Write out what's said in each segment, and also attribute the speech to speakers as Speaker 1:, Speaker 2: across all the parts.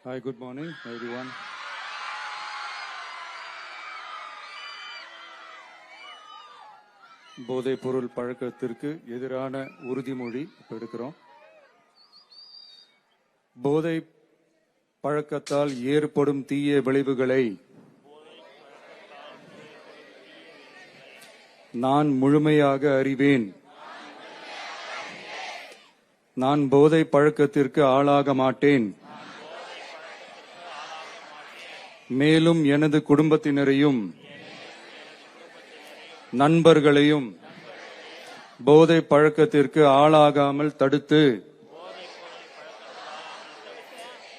Speaker 1: Hi, good morning, everyone. போதைப் பொருள் பழக்கத்திற்கு எதிரான உறுதிமொழி எடுக்கிறோம். போதை பழக்கத்தால் ஏற்படும் தீய விளைவுகளை நான் முழுமையாக அறிவேன். நான் போதை பழக்கத்திற்கு ஆளாக மாட்டேன். மேலும் எனது குடும்பத்தினரையும் நண்பர்களையும் போதை பழக்கத்திற்கு ஆளாகாமல் தடுத்து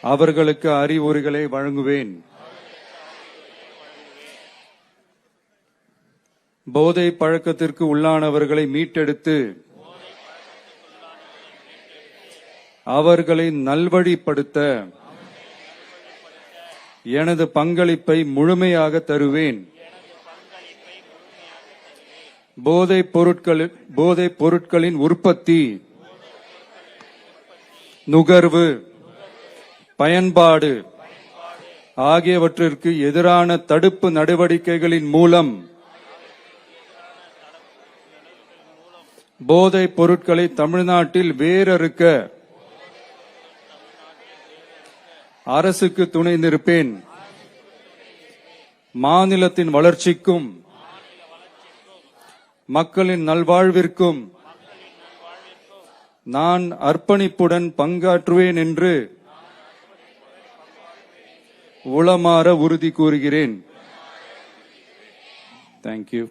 Speaker 1: அவர்களுக்கு அறிவுரைகளை வழங்குவேன். போதை பழக்கத்திற்கு உள்ளானவர்களை மீட்டெடுத்து அவர்களை நல்வழிப்படுத்த எனது பங்களிப்பை முழுமையாக தருவேன். போதைப் பொருட்களின் உற்பத்தி, நுகர்வு, பயன்பாடு ஆகியவற்றிற்கு எதிரான தடுப்பு நடவடிக்கைகளின் மூலம் போதைப் பொருட்களை தமிழ்நாட்டில் வேரறுக்க அரசுக்கு துணை நிற்பேன். மாநிலத்தின் வளர்ச்சிக்கும் மக்களின் நல்வாழ்விற்கும் நான் அர்ப்பணிப்புடன் பங்காற்றுவேன் என்று உளமாற உறுதி கூறுகிறேன். Thank you.